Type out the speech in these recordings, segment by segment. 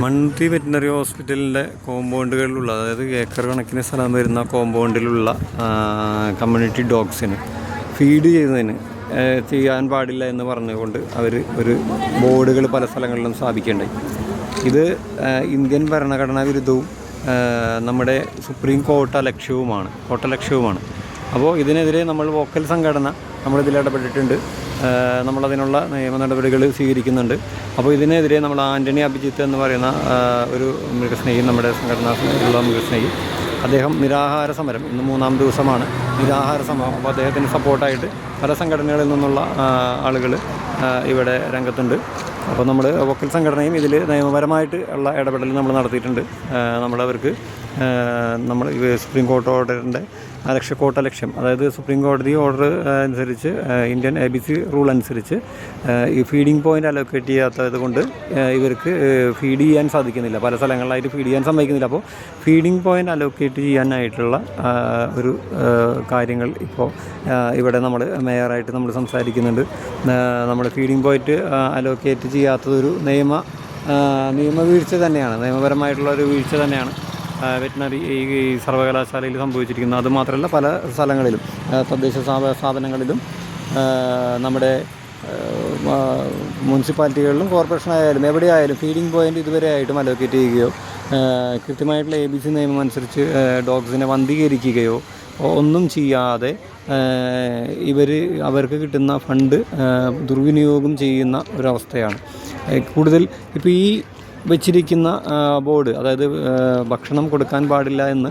Mannuthy veterinary ഹോസ്പിറ്റലിൻ്റെ കോമ്പൗണ്ടുകളിലുള്ള, അതായത് acre കണക്കിന് സ്ഥലം വരുന്ന കോമ്പൗണ്ടിലുള്ള കമ്മ്യൂണിറ്റി ഡോഗ്സിന് ഫീഡ് ചെയ്യുന്നതിന് ചെയ്യാൻ പാടില്ല എന്ന് പറഞ്ഞുകൊണ്ട് അവർ ഒരു ബോർഡുകൾ പല സ്ഥലങ്ങളിലും സ്ഥാപിക്കേണ്ടായി. ഇത് ഇന്ത്യൻ ഭരണഘടനാ വിരുദ്ധവും നമ്മുടെ സുപ്രീം കോട്ടലക്ഷ്യവുമാണ്. അപ്പോൾ ഇതിനെതിരെ നമ്മൾ വോക്കൽ സംഘടന നമ്മളിതിൽ ഇടപെട്ടിട്ടുണ്ട്. നമ്മളതിനുള്ള നിയമ നടപടികൾ സ്വീകരിക്കുന്നുണ്ട്. അപ്പോൾ ഇതിനെതിരെ നമ്മൾ ആൻ്റണി അഭിജിത്ത് എന്ന് പറയുന്ന ഒരു മൃഗസ്നേഹി, നമ്മുടെ സംഘടനയിലുള്ള മൃഗസ്നേഹി, അദ്ദേഹം നിരാഹാര സമരം, ഇന്ന് 3-ാം ദിവസമാണ് നിരാഹാര സമരം. അപ്പോൾ അദ്ദേഹത്തിന് സപ്പോർട്ടായിട്ട് പല സംഘടനകളിൽ നിന്നുള്ള ആളുകൾ ഇവിടെ രംഗത്തുണ്ട്. അപ്പോൾ നമ്മൾ വോക്കൽ സംഘടനയും ഇതിൽ നിയമപരമായിട്ട് ഉള്ള ഇടപെടൽ നമ്മൾ നടത്തിയിട്ടുണ്ട്. നമ്മളവർക്ക് നമ്മൾ സുപ്രീം കോർട്ട് ഓർഡറിൻ്റെ കോട്ടലക്ഷ്യം, അതായത് സുപ്രീം കോടതി ഓർഡർ അനുസരിച്ച്, ഇന്ത്യൻ ABC റൂൾ അനുസരിച്ച് ഈ ഫീഡിംഗ് പോയിൻ്റ് അലോക്കേറ്റ് ചെയ്യാത്തത് കൊണ്ട് ഇവർക്ക് ഫീഡ് ചെയ്യാൻ സാധിക്കുന്നില്ല, പല സ്ഥലങ്ങളിലായിട്ട് ഫീഡ് ചെയ്യാൻ സമ്മതിക്കുന്നില്ല. അപ്പോൾ ഫീഡിംഗ് പോയിൻ്റ് അലോക്കേറ്റ് ചെയ്യാനായിട്ടുള്ള ഒരു കാര്യങ്ങൾ ഇപ്പോൾ ഇവിടെ നമ്മൾ മേയറായിട്ട് നമ്മൾ സംസാരിക്കുന്നുണ്ട്. നമ്മൾ ഫീഡിംഗ് പോയിൻ്റ് അലോക്കേറ്റ് ചെയ്യാത്തതൊരു നിയമവീഴ്ച തന്നെയാണ്, നിയമപരമായിട്ടുള്ള ഒരു വീഴ്ച തന്നെയാണ് വെറ്റിനറി ഈ സർവകലാശാലയിൽ സംഭവിച്ചിരിക്കുന്നത്. അതുമാത്രമല്ല, പല സ്ഥലങ്ങളിലും തദ്ദേശ സ്ഥാപനങ്ങളിലും നമ്മുടെ മുനിസിപ്പാലിറ്റികളിലും കോർപ്പറേഷനായാലും എവിടെയായാലും ഫീഡിംഗ് പോയിൻ്റ് ഇതുവരെ ആയിട്ടും അലോക്കേറ്റ് ചെയ്യുകയോ കൃത്യമായിട്ടുള്ള ABC നിയമം അനുസരിച്ച് ഡോഗ്സിനെ വന്ധീകരിക്കുകയോ ഒന്നും ചെയ്യാതെ അവർക്ക് കിട്ടുന്ന ഫണ്ട് ദുർവിനിയോഗം ചെയ്യുന്ന ഒരവസ്ഥയാണ് കൂടുതൽ. ഇപ്പോൾ ഈ വെച്ചിരിക്കുന്ന ബോർഡ്, അതായത് ഭക്ഷണം കൊടുക്കാൻ പാടില്ല എന്ന്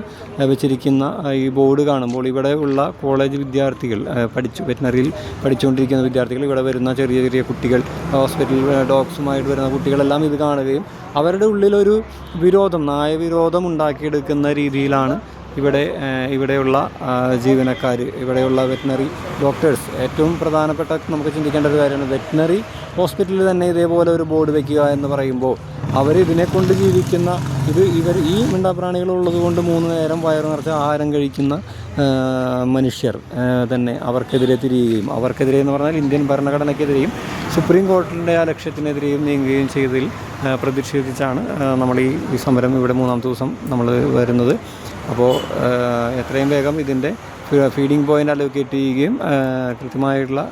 വെച്ചിരിക്കുന്ന ഈ ബോർഡ് കാണുമ്പോൾ ഇവിടെ ഉള്ള കോളേജ് വിദ്യാർത്ഥികൾ, വെറ്റിനറിയിൽ പഠിച്ചുകൊണ്ടിരിക്കുന്ന വിദ്യാർത്ഥികൾ, ഇവിടെ വരുന്ന ചെറിയ ചെറിയ കുട്ടികൾ, ഹോസ്പിറ്റൽ ഡോഗ്സുമായിട്ട് വരുന്ന കുട്ടികളെല്ലാം ഇത് കാണുകയും അവരുടെ ഉള്ളിലൊരു നായവിരോധം ഉണ്ടാക്കിയെടുക്കുന്ന രീതിയിലാണ് ഇവിടെയുള്ള ജീവനക്കാർ, ഇവിടെയുള്ള വെറ്റിനറി ഡോക്ടേഴ്സ്. ഏറ്റവും പ്രധാനപ്പെട്ട നമുക്ക് ചിന്തിക്കേണ്ട ഒരു കാര്യമാണ്, വെറ്റിനറി ഹോസ്പിറ്റലിൽ തന്നെ ഇതേപോലെ ഒരു ബോർഡ് വയ്ക്കുക എന്ന് പറയുമ്പോൾ ഇതിനെക്കൊണ്ട് ജീവിക്കുന്ന ഈ മിണ്ടാപ്രാണികളുള്ളത് കൊണ്ട് 3 നേരം വയറ് നിറച്ച് ആഹാരം കഴിക്കുന്ന മനുഷ്യർ തന്നെ അവർക്കെതിരെ തിരിയുകയും, അവർക്കെതിരെ എന്ന് പറഞ്ഞാൽ ഇന്ത്യൻ ഭരണഘടനയ്ക്കെതിരെയും സുപ്രീം കോടതിയുടെ ആ ലക്ഷ്യത്തിനെതിരെയും നീങ്ങുകയും ചെയ്തതിൽ പ്രതിഷേധിച്ചാണ് നമ്മൾ ഈ സമരം ഇവിടെ 3-ാം ദിവസം നമ്മൾ വരുന്നത്. അപ്പോൾ എത്രയും വേഗം ഇതിൻ്റെ ഫീഡിംഗ് പോയിൻ്റ് അലോക്കേറ്റ് ചെയ്യുകയും കൃത്യമായിട്ടുള്ള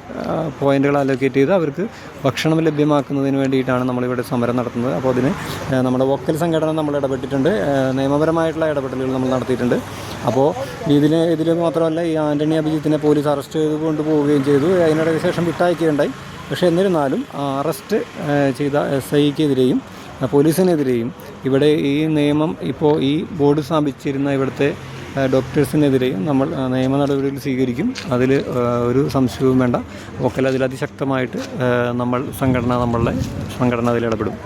പോയിൻ്റുകൾ അലോക്കേറ്റ് ചെയ്ത് അവർക്ക് ഭക്ഷണം ലഭ്യമാക്കുന്നതിന് വേണ്ടിയിട്ടാണ് നമ്മളിവിടെ സമരം നടത്തുന്നത്. അപ്പോൾ അതിന് നമ്മുടെ വോക്കൽ സംഘടന നമ്മൾ ഇടപെട്ടിട്ടുണ്ട്, നിയമപരമായിട്ടുള്ള ഇടപെടലുകൾ നമ്മൾ നടത്തിയിട്ടുണ്ട്. അപ്പോൾ ഇതിൽ മാത്രമല്ല, ഈ ആൻ്റണി അഭിജിത്തിനെ പോലീസ് അറസ്റ്റ് ചെയ്ത് കൊണ്ടുപോവുകയും ചെയ്തു. അതിനിടയ്ക്ക് ശേഷം വിട്ടയക്കുകയുണ്ടായി. പക്ഷേ എന്നിരുന്നാലും അറസ്റ്റ് ചെയ്ത SIക്കെതിരെയും പോലീസിനെതിരെയും ഇവിടെ ഈ നിയമം ഇപ്പോൾ ഈ ബോർഡ് സ്ഥാപിച്ചിരുന്ന ഇവിടുത്തെ ഡോക്ടേഴ്സിനെതിരെയും നമ്മൾ നിയമ നടപടികൾ സ്വീകരിക്കും. അതിൽ ഒരു സംശയവും വേണ്ട. വോക്കൽ അതിൽ അതിശക്തമായിട്ട് നമ്മളുടെ സംഘടന അതിൽ ഇടപെടും.